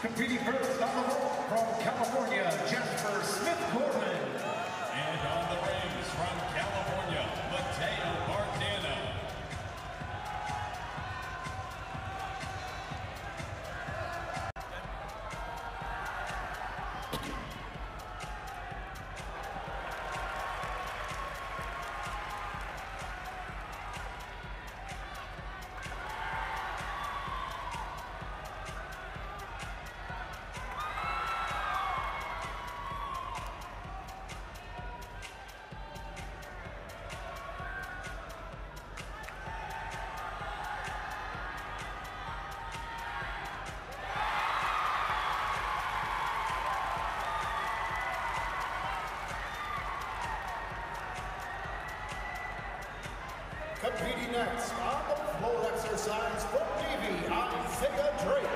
Competing first on the vault from California, Jasper Smith-Gorman. And on the rings from California, Mateo Bardana. Competing next on the floor exercise from Navy, Isaiah Drake.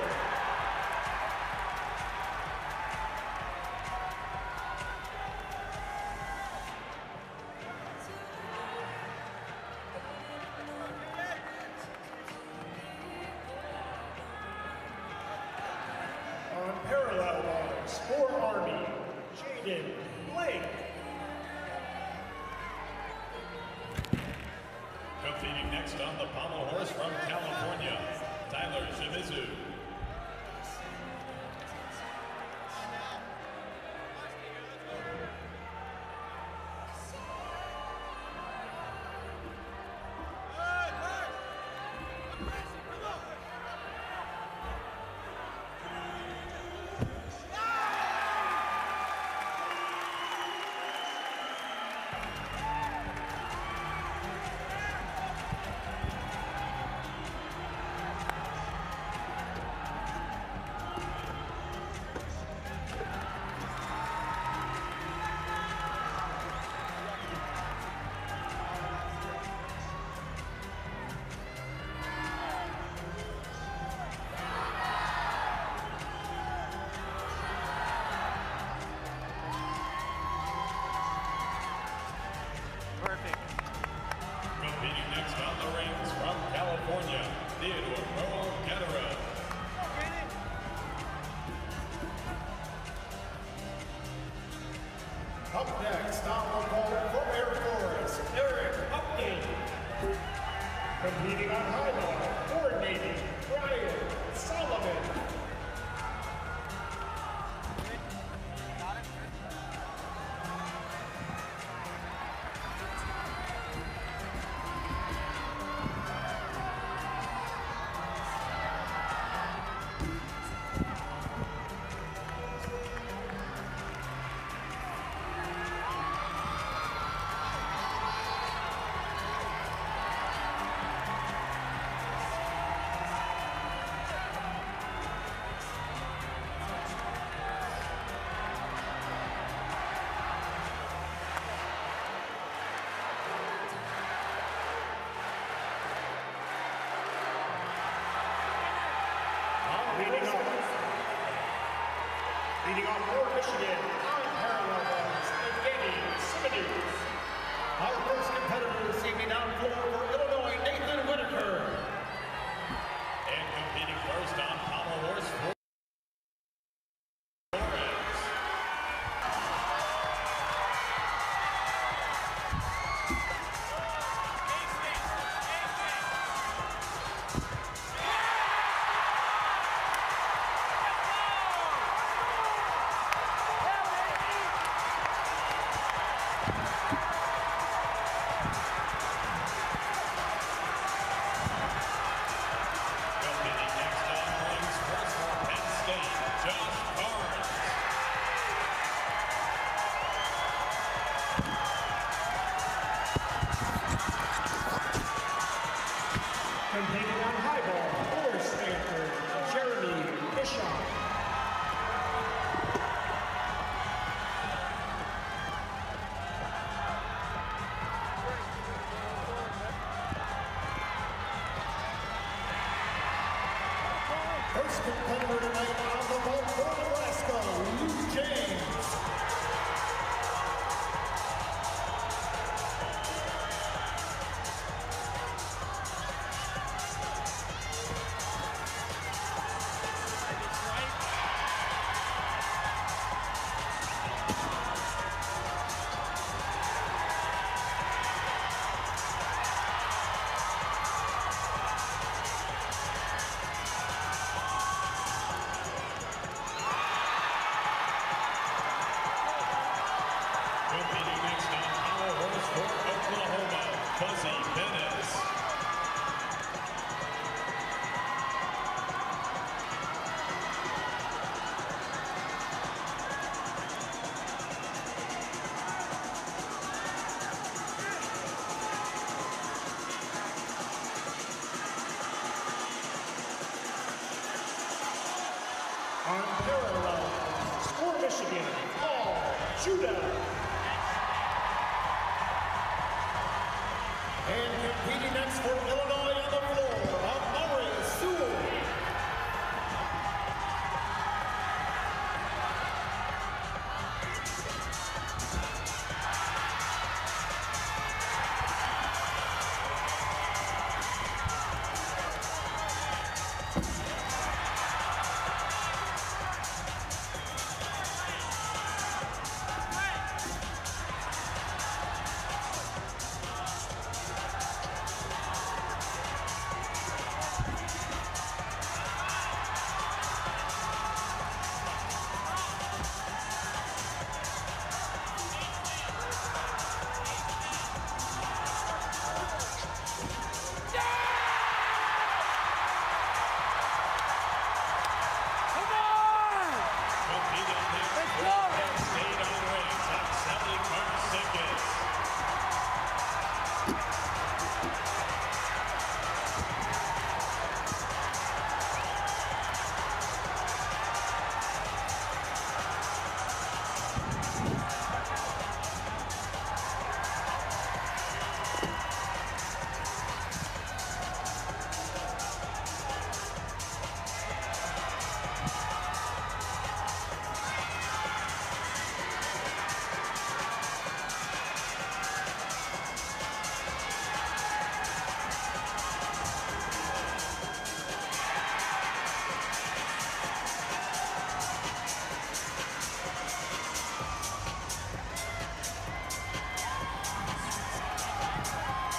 On parallel bars for Army, Jaden Blake. Competing next on the pommel horse from California, Tyler Shimizu. Competing next on the rings from California, Theodore Guerrero. Up next on the vault for Air Force, Eric Upton. Competing on high bar for Navy, Brian Solomon. Leading off for Michigan on parallel bars, Evgeny Simoniuk. Our first competitor this evening on floor for Illinois, Nathan Whitaker. And competing first on pommel horse for Competing on high ball for Stanford, Jeremy Bishop. First competitor tonight on the vault for Nebraska, James. On parallels for Michigan, Paul Judah. And competing next for Illinois on the floor, Amari Sewell.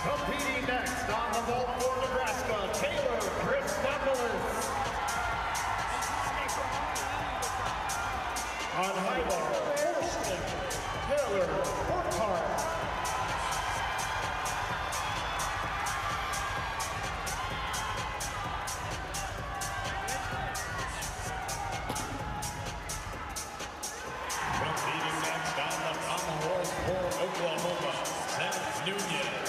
Competing next on the vault for Nebraska, Taylor Christopoulos. On high bar, Forston, Taylor Burkhart. Competing next on the tomahawk for Oklahoma, Seth Nunez.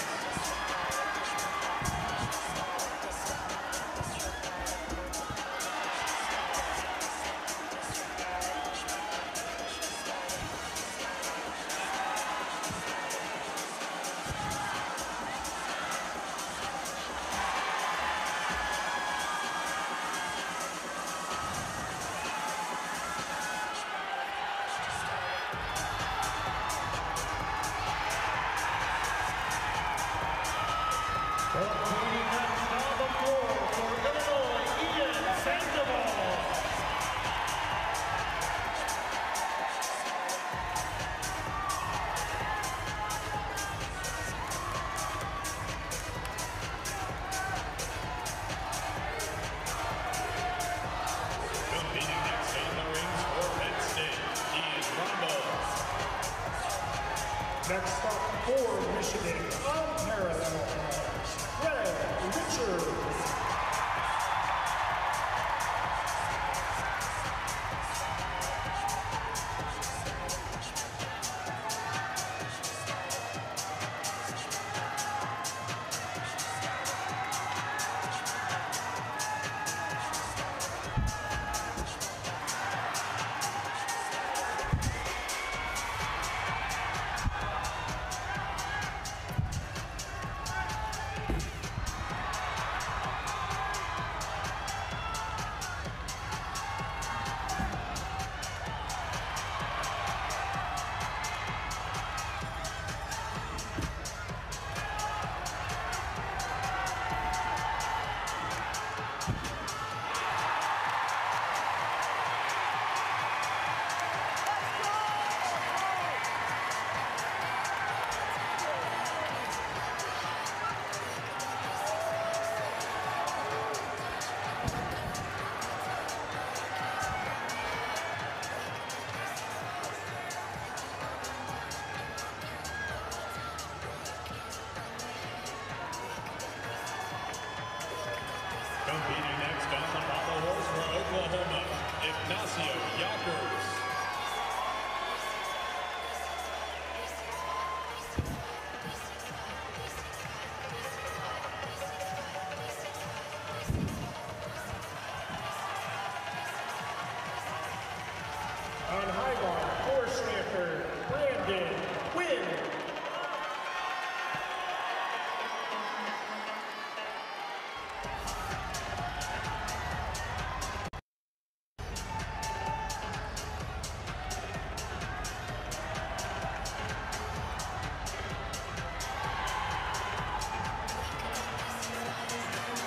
Stanford, Brandon Wynn.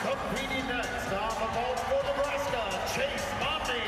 Competing next on the vault for Nebraska, Chase Momney.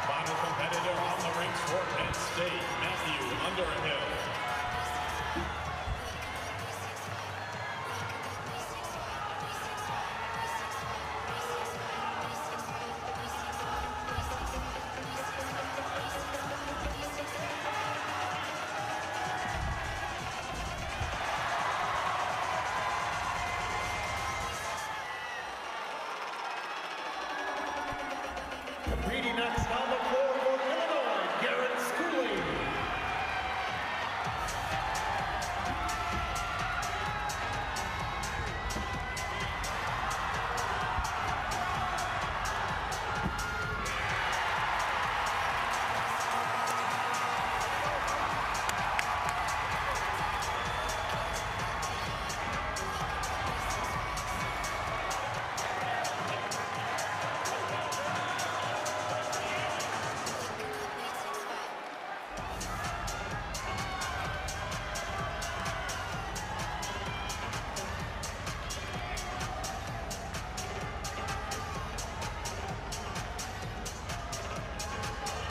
Final competitor on the rings for Penn State, Matthew Underhill. Competing next on the floor for Illinois, Garrett Schooling.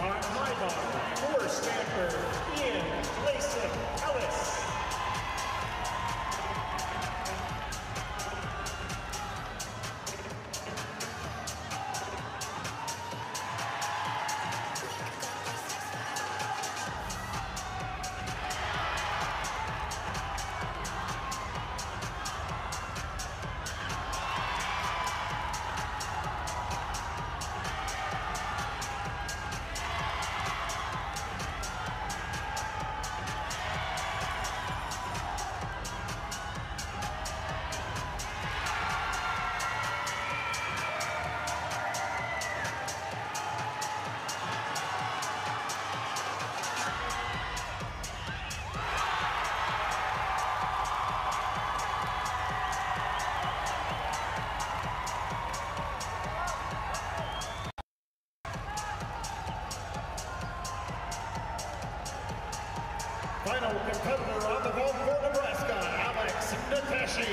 On my bar, for Stanford, Ian Layson Ellis. Final competitor on the vault for Nebraska, Alex Natashi.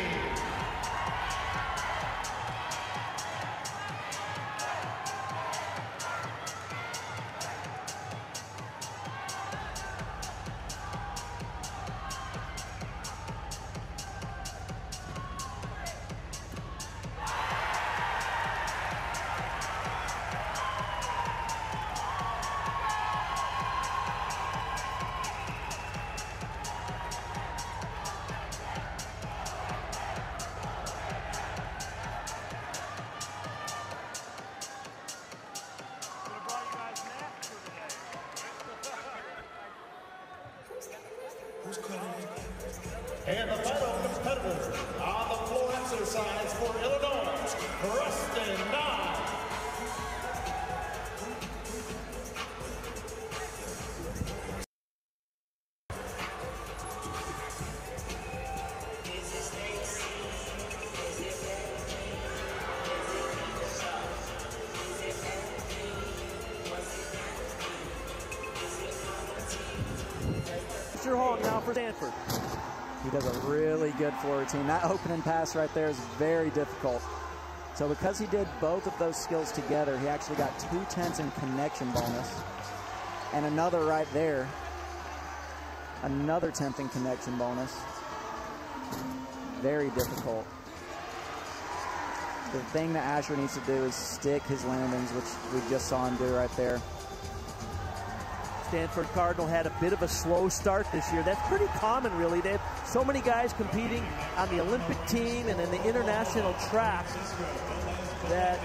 And the final competitor on the floor exercise for Illinois, Preston Nye. Asher Hong now for Stanford. He does a really good floor routine. That opening pass right there is very difficult. So because he did both of those skills together, he actually got 2 tenths in connection bonus. And another right there. Another 10th in connection bonus. Very difficult. The thing that Asher needs to do is stick his landings, which we just saw him do right there. Stanford Cardinal had a bit of a slow start this year. That's pretty common, really. They have so many guys competing on the Olympic team and in the international track that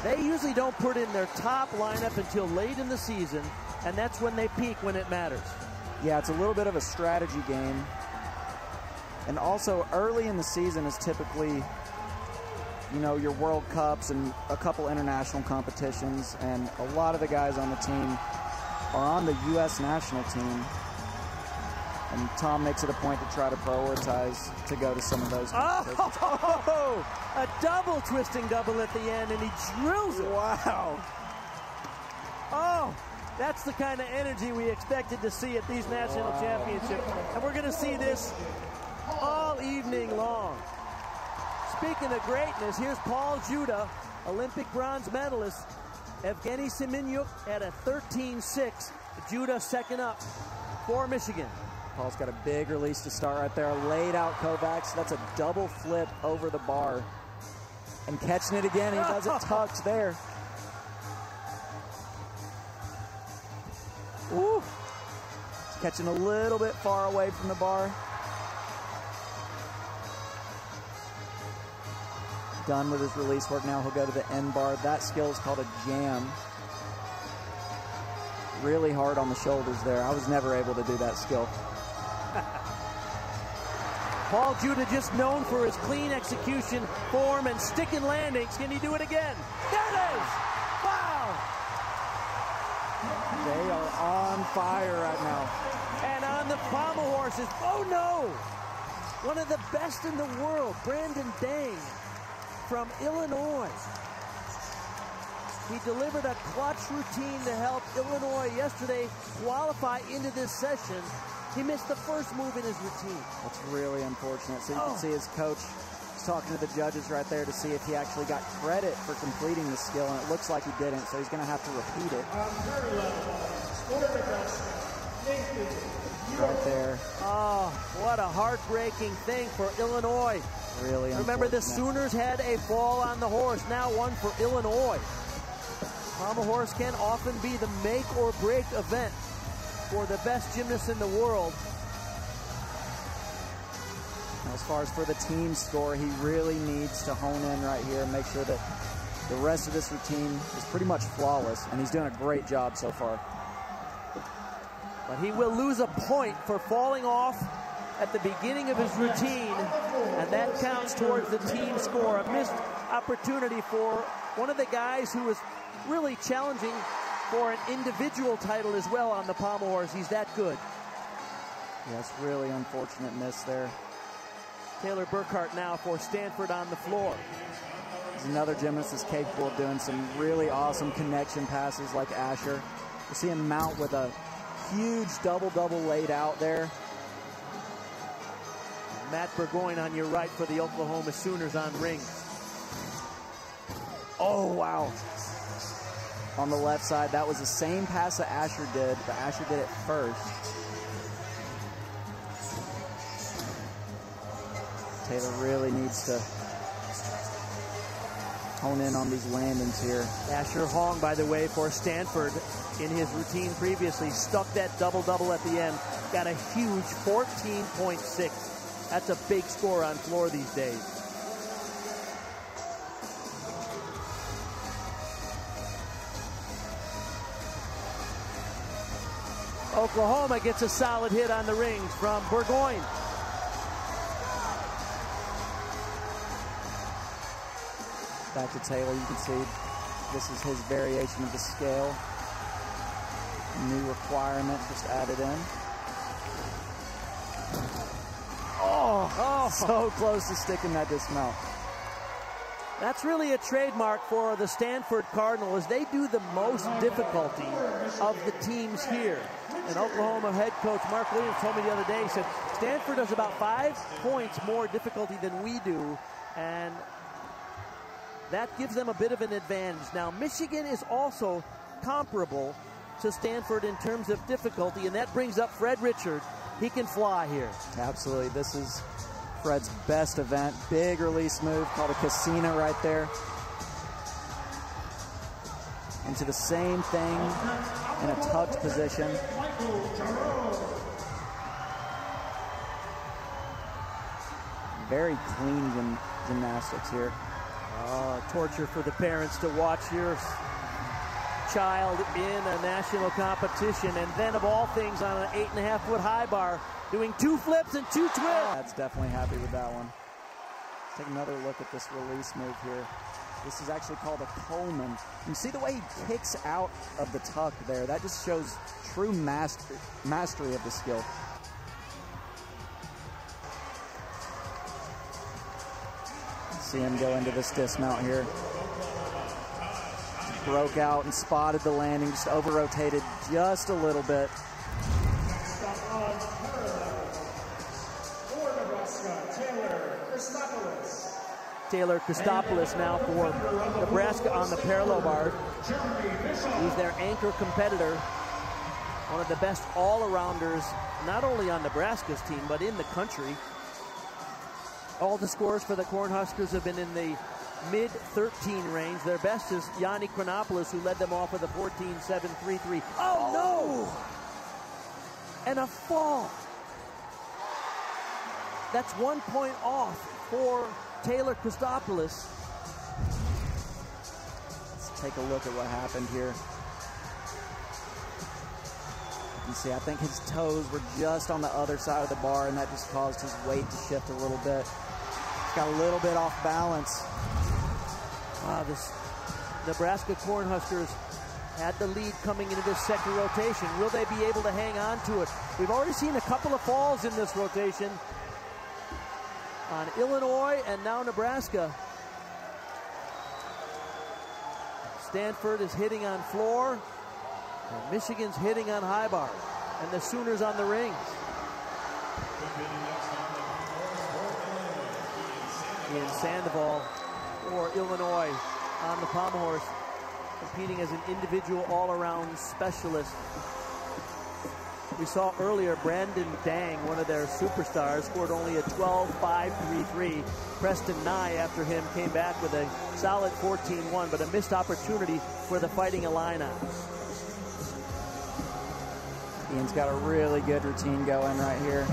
they usually don't put in their top lineup until late in the season, and that's when they peak, when it matters. Yeah, it's a little bit of a strategy game. And also early in the season is typically, you know, your World Cups and a couple international competitions, and a lot of the guys on the team are on the U.S. national team, and Tom makes it a point to try to prioritize to go to some of those competitions. Oh, a double twisting double at the end, and he drills it. Wow. Oh, that's the kind of energy we expected to see at these national championships, and we're going to see this all evening long. Speaking of greatness, here's Paul Juda, Olympic bronze medalist. Evgeny Semenyuk at a 13.6. Judah second up for Michigan. Paul's got a big release to start right there. Laid out Kovacs. That's a double flip over the bar. And catching it again. He does it tucked there. Ooh. He's catching a little bit far away from the bar. Done with his release work. Now he'll go to the end bar. That skill is called a jam. Really hard on the shoulders there. I was never able to do that skill. Paul Juda, just known for his clean execution, form, and stick and landings. Can he do it again? There it is! Wow! They are on fire right now. And on the pommel horses, oh no! One of the best in the world, Brandon Dang from Illinois. He delivered a clutch routine to help Illinois yesterday qualify into this session. He missed the first move in his routine. That's really unfortunate. So you can see his coach is talking to the judges right there to see if he actually got credit for completing the skill, and it looks like he didn't, so he's going to have to repeat it. Right there. Oh, what a heartbreaking thing for Illinois. Really unfortunate. Remember, the Sooners had a fall on the horse, now one for Illinois. Pommel horse can often be the make or break event for the best gymnast in the world. As far as for the team score, he really needs to hone in right here and make sure that the rest of this routine is pretty much flawless, and he's doing a great job so far. But he will lose a point for falling off at the beginning of his routine, and that counts towards the team score. A missed opportunity for one of the guys who was really challenging for an individual title as well on the pommel horse. He's that good. Yes, really unfortunate miss there. Taylor Burkhart now for Stanford on the floor. He's another gymnast that's capable of doing some really awesome connection passes like Asher. You see him mount with a huge double-double laid out there. Matt Burgoyne on your right for the Oklahoma Sooners on rings. Oh, wow. On the left side, that was the same pass that Asher did, but Asher did it first. Taylor really needs to hone in on these landings here. Asher Hong, by the way, for Stanford in his routine previously, stuck that double-double at the end. Got a huge 14.6. That's a big score on floor these days. Oklahoma gets a solid hit on the rings from Burgoyne. Back to Taylor, you can see this is his variation of the scale. New requirement just added in. Oh, so close to sticking that dismount. That's really a trademark for the Stanford Cardinal, as they do the most difficulty of the teams here. And Oklahoma head coach Mark Williams told me the other day, he said, Stanford has about 5 points more difficulty than we do, and that gives them a bit of an advantage. Now, Michigan is also comparable to Stanford in terms of difficulty, and that brings up Fred Richard. He can fly here. Absolutely. This is Fred's best event. Big release move called a Casino right there. Into the same thing in a tucked position. Very clean gymnastics here. Torture for the parents to watch your child in a national competition, and then of all things on an 8.5-foot high bar, doing 2 flips and 2 twists. That's definitely happy with that one. Let's take another look at this release move here. This is actually called a Coleman. You see the way he kicks out of the tuck there. That just shows true mastery of the skill. See him go into this dismount here. Broke out and spotted the landing, just over-rotated just a little bit. Taylor Christopoulos now for Nebraska on the parallel bar. He's their anchor competitor, one of the best all-arounders, not only on Nebraska's team, but in the country. All the scores for the Cornhuskers have been in the mid-13 range. Their best is Yanni Chronopoulos, who led them off with a 14.733. Oh, no! And a fall. That's 1 point off for Taylor Christopoulos. Let's take a look at what happened here. You see, I think his toes were just on the other side of the bar, and that just caused his weight to shift a little bit. He's got a little bit off balance. Wow, this Nebraska Cornhuskers had the lead coming into this second rotation. Will they be able to hang on to it? We've already seen a couple of falls in this rotation on Illinois and now Nebraska. Stanford is hitting on floor, and Michigan's hitting on high bar, and the Sooners on the rings. Ian Sandoval for Illinois on the pommel horse, competing as an individual all-around specialist. We saw earlier Brandon Dang, one of their superstars, scored only a 12.533. Preston Nye, after him, came back with a solid 14.1, but a missed opportunity for the Fighting Illini. Ian's got a really good routine going right here.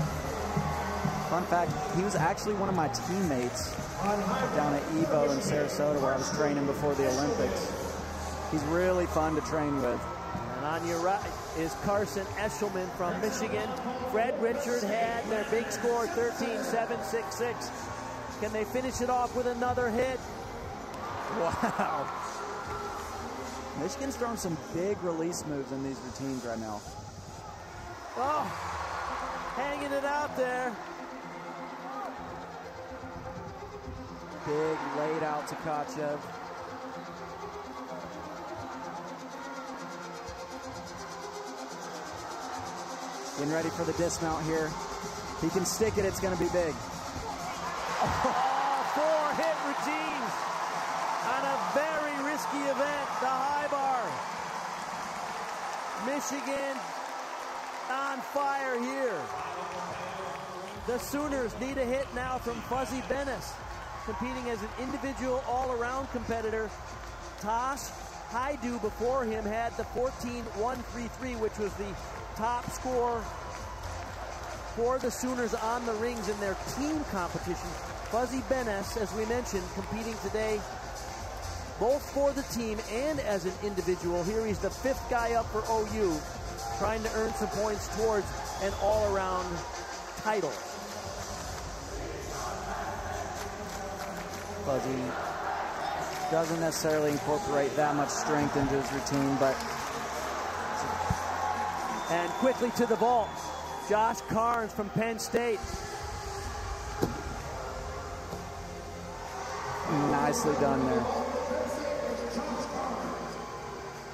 Fun fact, he was actually one of my teammates down at Evo in Sarasota, where I was training before the Olympics. He's really fun to train with. And on your right is Carson Eshelman from Michigan. Fred Richard had their big score, 13.766. Can they finish it off with another hit? Wow. Michigan's throwing some big release moves in these routines right now. Oh, hanging it out there. Big laid out to Tkachev. Getting ready for the dismount here. If he can stick it, it's going to be big. Oh, 4 hit routines on a very risky event, the high bar. Michigan on fire here. The Sooners need a hit now from Fuzzy Bennis, competing as an individual all-around competitor. Tosh Haidu before him had the 14.133, which was the top score for the Sooners on the rings in their team competition. Fuzzy Bennis, as we mentioned, competing today both for the team and as an individual. Here he's the 5th guy up for OU, trying to earn some points towards an all-around title. Fuzzy doesn't necessarily incorporate that much strength into his routine, but... And quickly to the vault, Josh Carnes from Penn State. Nicely done there.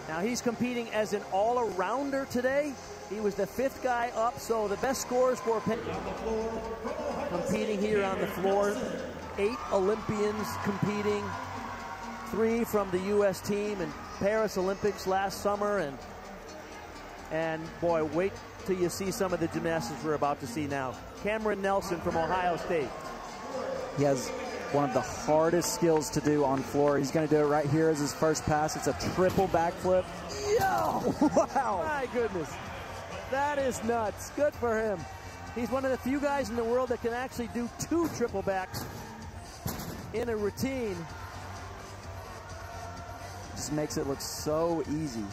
Now Now he's competing as an all-arounder today. He was the 5th guy up, so the best scores for Penn. Competing here on the floor, 8 Olympians competing, 3 from the U.S. team in Paris Olympics last summer, and boy, wait till you see some of the gymnastics we're about to see now. Cameron Nelson from Ohio State. He has one of the hardest skills to do on floor. He's going to do it right here as his first pass. It's a triple backflip. Yo! Wow! My goodness. That is nuts. Good for him. He's one of the few guys in the world that can actually do 2 triple backs in a routine. Just makes it look so easy.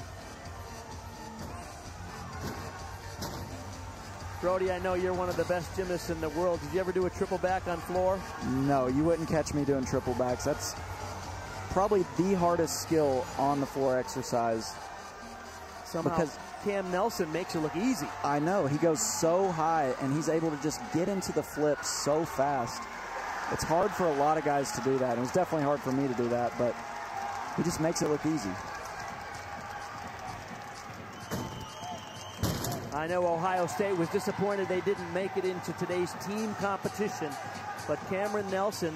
Brody, I know you're one of the best gymnasts in the world. Did you ever do a triple back on floor? No, you wouldn't catch me doing triple backs. That's probably the hardest skill on the floor exercise. Somehow because Cam Nelson makes it look easy. I know. He goes so high, and he's able to just get into the flip so fast. It's hard for a lot of guys to do that. And it was definitely hard for me to do that, but he just makes it look easy. I know Ohio State was disappointed they didn't make it into today's team competition, but Cameron Nelson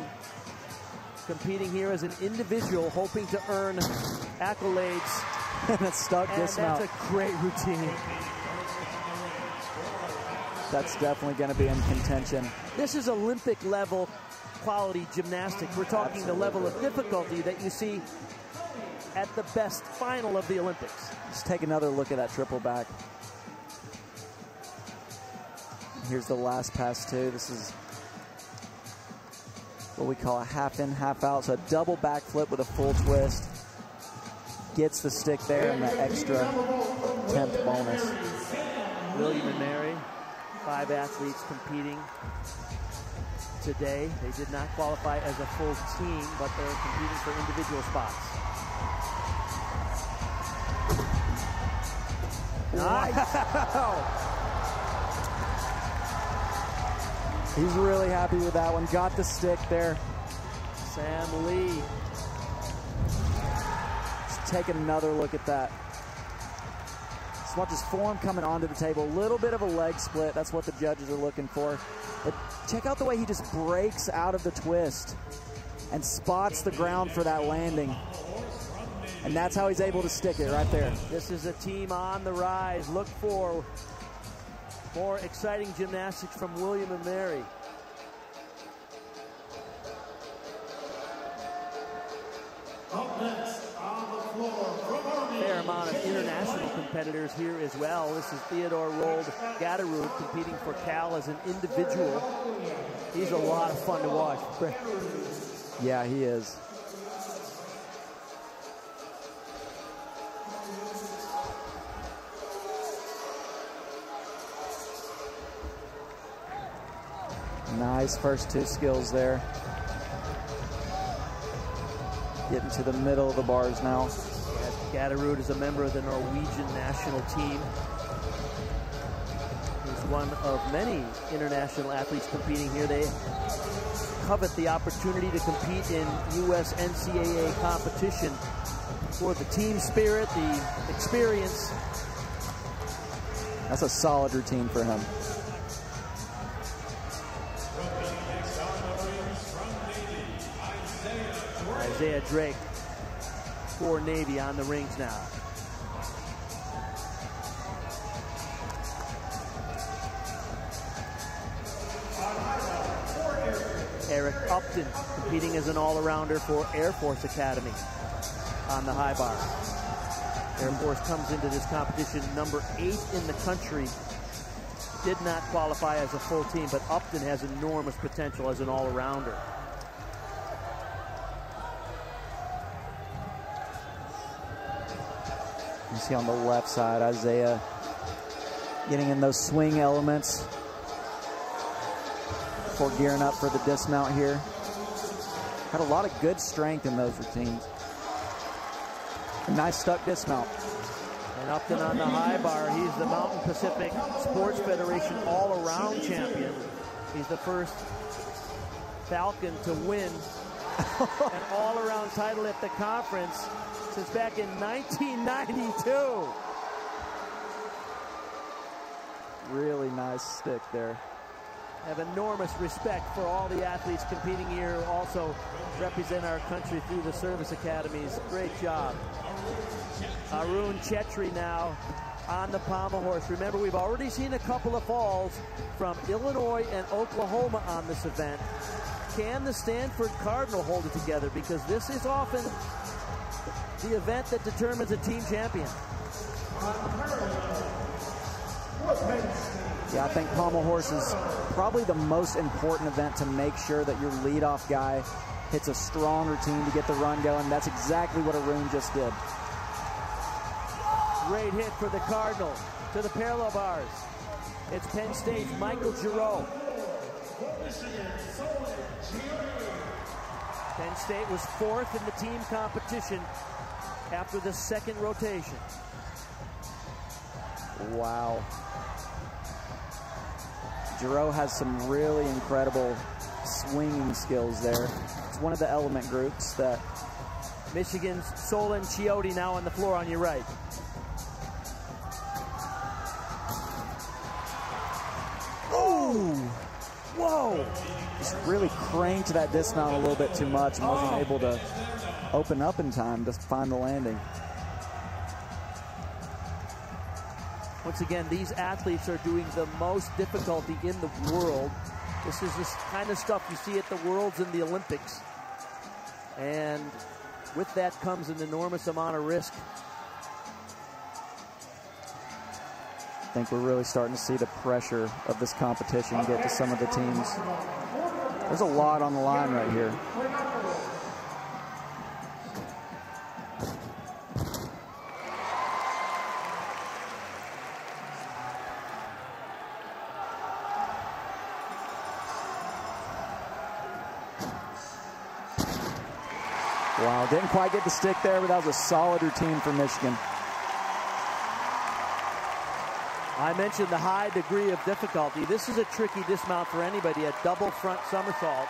competing here as an individual, hoping to earn accolades. And a stuck dismount. That's a great routine. That's definitely going to be in contention. This is Olympic level quality gymnastics. We're talking the level of difficulty that you see at the best final of the Olympics. Let's take another look at that triple back. Here's the last pass too. This is what we call a half in, half out. So a double backflip with a full twist. Gets the stick there and the extra 10th bonus. William and Mary, 5 athletes competing today. They did not qualify as a full team, but they're competing for individual spots. Nice. Wow. He's really happy with that one. Got the stick there. Sam Lee. Let's take another look at that. Just watch his form coming onto the table. A little bit of a leg split. That's what the judges are looking for. But check out the way he just breaks out of the twist and spots the ground for that landing. And that's how he's able to stick it right there. This is a team on the rise. Look for more exciting gymnastics from William and Mary. Up next on the floor, fair amount of international competitors here as well. This is Theodore Rold Gatterud competing for Cal as an individual. He's a lot of fun to watch. Yeah, he is. Nice first 2 skills there. Getting to the middle of the bars now. Gatterud is a member of the Norwegian national team. He's one of many international athletes competing here. They covet the opportunity to compete in U.S. NCAA competition for the team spirit, the experience. That's a solid routine for him. Isaiah Drake for Navy on the rings now. Eric Upton competing as an all-arounder for Air Force Academy on the high bar. Air Force comes into this competition number 8 in the country. Did not qualify as a full team, but Upton has enormous potential as an all-arounder. You see on the left side, Isaiah getting in those swing elements before gearing up for the dismount here. Had a lot of good strength in those routines. A nice stuck dismount. And Upton on the high bar. He's the Mountain Pacific Sports Federation all-around champion. He's the first Falcon to win an all-around title at the conference. since back in 1992. Really nice stick there. I have enormous respect for all the athletes competing here who also represent our country through the service academies. Great job. Arun Chetri now on the pommel horse. Remember, we've already seen a couple of falls from Illinois and Oklahoma on this event. Can the Stanford Cardinal hold it together? Because this is often the event that determines a team champion. Yeah, I think pommel horse is probably the most important event to make sure that your leadoff guy hits a strong routine to get the run going. That's exactly what Arun just did. Great hit for the Cardinal to the parallel bars. It's Penn State's Michael Giroux. Penn State was fourth in the team competition after the second rotation. Wow. Giroux has some really incredible swinging skills there. It's one of the element groups that... Michigan's Solon Chiotti now on the floor on your right. Oh! Whoa! Just really cranked that dismount a little bit too much and wasn't able to open up in time to find the landing. Once again, these athletes are doing the most difficulty in the world. This is this kind of stuff you see at the Worlds and the Olympics. And with that comes an enormous amount of risk. I think we're really starting to see the pressure of this competition get to some of the teams. There's a lot on the line right here. Wow, didn't quite get the stick there, but that was a solid routine for Michigan. I mentioned the high degree of difficulty. This is a tricky dismount for anybody, a double front somersault.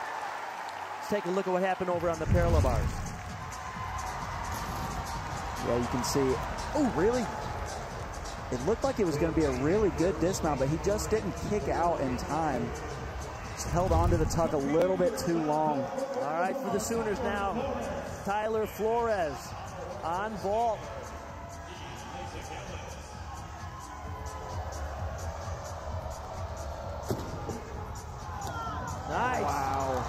Let's take a look at what happened over on the parallel bars. Yeah, you can see, oh, really? It looked like it was going to be a really good dismount, but he just didn't kick out in time. Just held on to the tuck a little bit too long. All right, for the Sooners now, Tyler Flores on vault. Nice. Wow.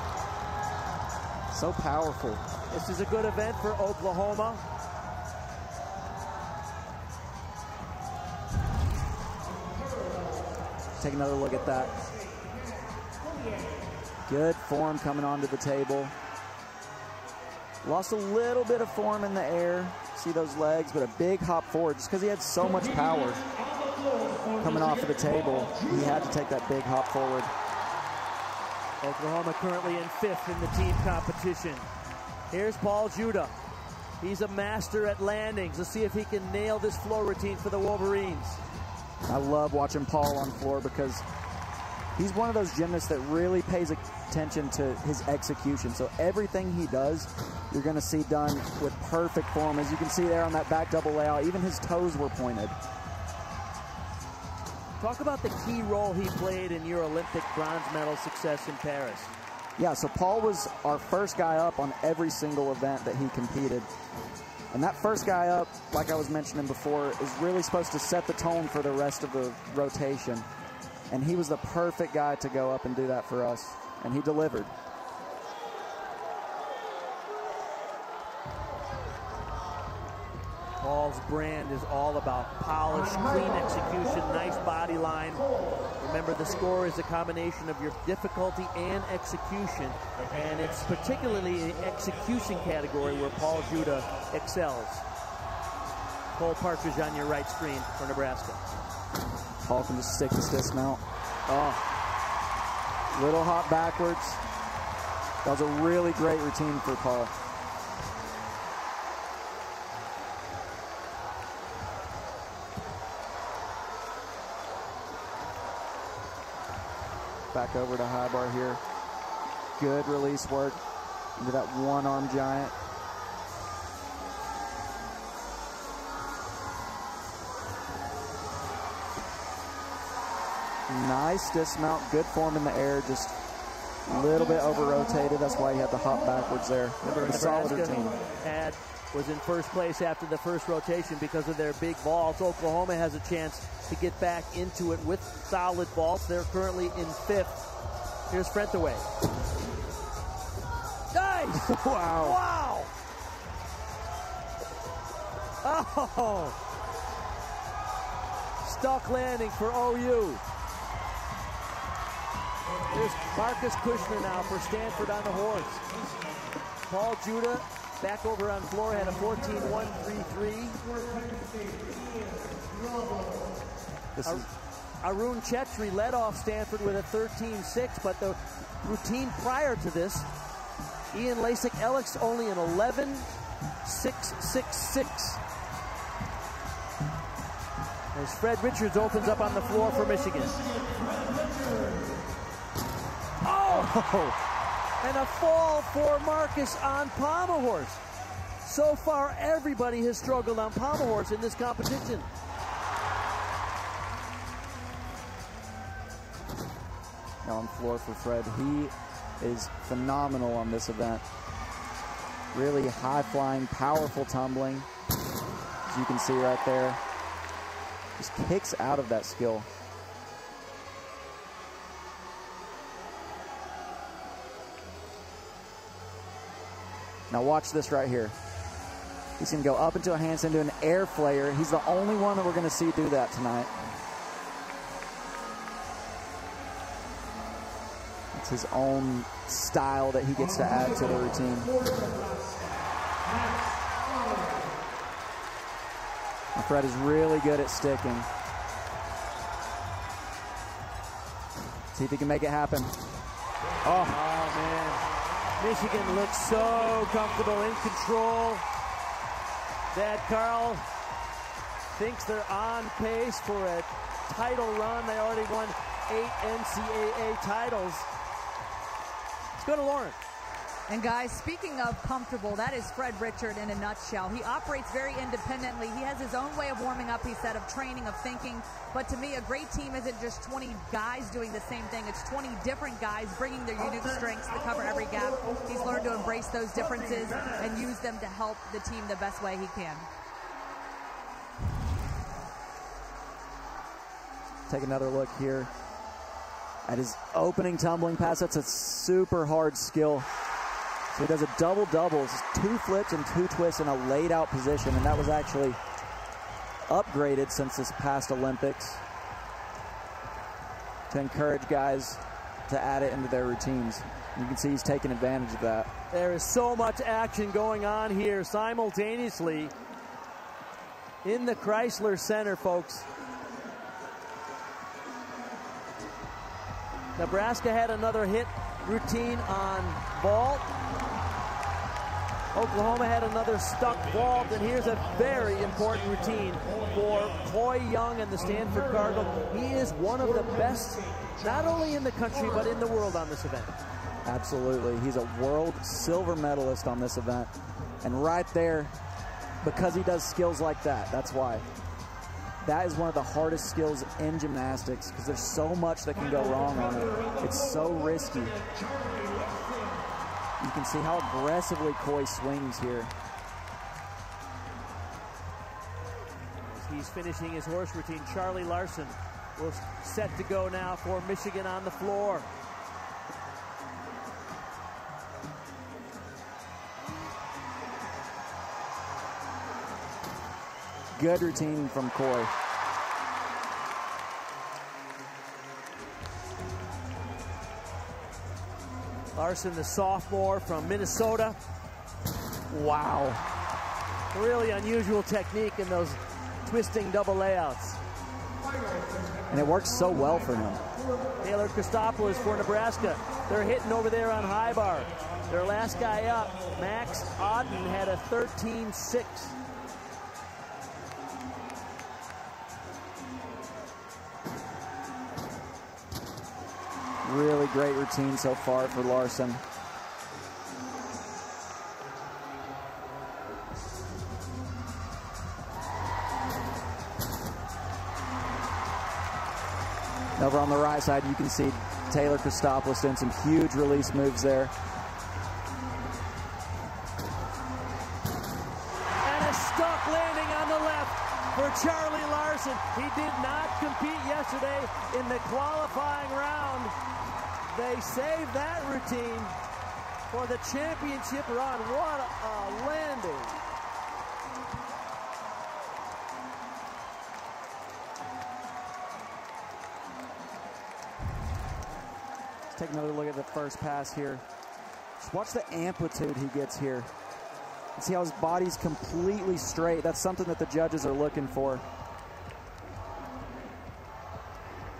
So powerful. This is a good event for Oklahoma. Take another look at that. Good form coming onto the table. Lost a little bit of form in the air. See those legs, but a big hop forward just because he had so much power coming off of the table. He had to take that big hop forward. Oklahoma currently in fifth in the team competition. Here's Paul Judah. He's a master at landings. Let's see if he can nail this floor routine for the Wolverines. I love watching Paul on floor because he's one of those gymnasts that really pays attention to his execution. So everything he does, you're going to see done with perfect form. As you can see there on that back double layout, even his toes were pointed. Talk about the key role he played in your Olympic bronze medal success in Paris. Yeah, so Paul was our first guy up on every single event that he competed. And that first guy up, like I was mentioning before, is really supposed to set the tone for the rest of the rotation. And he was the perfect guy to go up and do that for us. And he delivered. Paul's brand is all about polish, clean execution, nice body line. Remember, the score is a combination of your difficulty and execution, and it's particularly in the execution category where Paul Judah excels. Cole Partridge on your right screen for Nebraska. Paul can just stick this dismount. Oh, little hop backwards. That was a really great routine for Paul. Back over to high bar here. Good release work into that one arm giant. Nice dismount, good form in the air, just a little bit over-rotated. That's why he had to hop backwards there. Solid routine. Was in first place after the first rotation because of their big vaults. Oklahoma has a chance to get back into it with solid vaults. They're currently in 5th. Here's Frentaway. Nice! Wow. Wow! Oh! Stuck landing for OU. There's Marcus Kushner now for Stanford on the horse. Paul Judah back over on floor, had a 14-1-3-3. Arun Chetri led off Stanford with a 13-6, but the routine prior to this, Ian Lasik-Ellis only an 11-6-6-6. As Fred Richards opens up on the floor for Michigan. Oh! And a fall for Marcus on pommel horse. So far, everybody has struggled on pommel horse in this competition. Now on floor for Fred. He is phenomenal on this event. Really high-flying, powerful tumbling. As you can see right there. Just kicks out of that skill. Now watch this right here. He's going to go up into a handstand, do an air flare. He's the only one that we're going to see do that tonight. It's his own style that he gets to add to the routine. And Fred is really good at sticking. See if he can make it happen. Oh man. Michigan looks so comfortable, in control, that Carl thinks they're on pace for a title run. They already won 8 NCAA titles. Let's go to Lauren. And guys, speaking of comfortable, that is Fred Richard in a nutshell. He operates very independently. He has his own way of warming up, he said, of training, of thinking. But to me, a great team isn't just 20 guys doing the same thing. It's 20 different guys bringing their unique strengths to cover every gap. He's learned to embrace those differences and use them to help the team the best way he can. Take another look here at his opening tumbling pass. That's a super hard skill. So he does a double-double, 2 flips and 2 twists in a laid-out position, and that was actually upgraded since this past Olympics to encourage guys to add it into their routines. You can see he's taking advantage of that. There is so much action going on here simultaneously in the Chrysler Center, folks. Nebraska had another hit routine on vault. Oklahoma had another stuck vault, and here's a very important routine for Coy Young and the Stanford Cardinal. He is one of the best, not only in the country, but in the world on this event. Absolutely. He's a world silver medalist on this event. And right there, because he does skills like that, that's why. That is one of the hardest skills in gymnastics because there's so much that can go wrong on it. It's so risky. You can see how aggressively Coy swings here. He's finishing his horse routine. Charlie Larson will set to go now for Michigan on the floor. Good routine from Coy. Larson, the sophomore from Minnesota. Wow. Really unusual technique in those twisting double layouts. And it works so well for him. Taylor Christopoulos for Nebraska. They're hitting over there on high bar. Their last guy up, Max Auden, had a 13-6. Really great routine so far for Larson. Over on the right side, you can see Taylor Christopoulos doing some huge release moves there. And a stuck landing on the left for Charlie Larson. He did not compete yesterday in the qualifying round. They saved that routine for the championship run. What a landing. Let's take another look at the first pass here. Just watch the amplitude he gets here. And see how his body's completely straight. That's something that the judges are looking for.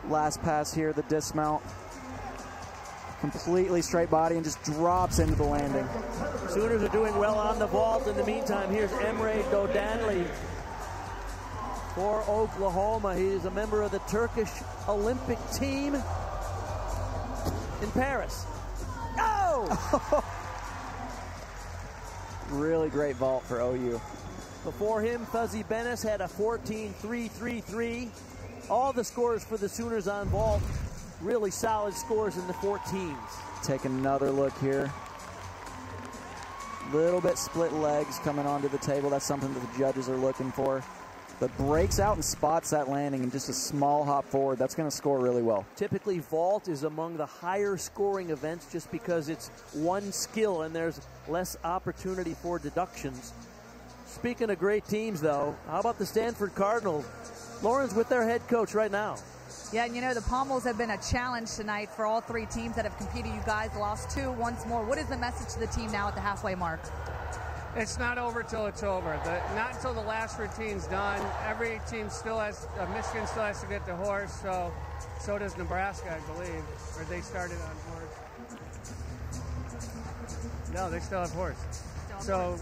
Last pass here, the dismount. Completely straight body and just drops into the landing. Sooners are doing well on the vault. In the meantime, here's Emre Dodanli for Oklahoma. He is a member of the Turkish Olympic team in Paris. Oh! Really great vault for OU. Before him, Fuzzy Bennis had a 14.333. All the scores for the Sooners on vault, really solid scores in the 14s. Take another look here. Little bit split legs coming onto the table. That's something that the judges are looking for. But breaks out and spots that landing and just a small hop forward. That's going to score really well. Typically, vault is among the higher scoring events just because it's one skill and there's less opportunity for deductions. Speaking of great teams, though, how about the Stanford Cardinals? Lauren's with their head coach right now. Yeah, and you know, the Pommels have been a challenge tonight for all three teams that have competed. You guys lost 2 once more. What is the message to the team now at the halfway mark? It's not over till it's over. Not until the last routine's done. Every team still has, Michigan still has to get the horse, so does Nebraska, I believe. Or they started on horse. No, they still have horse. So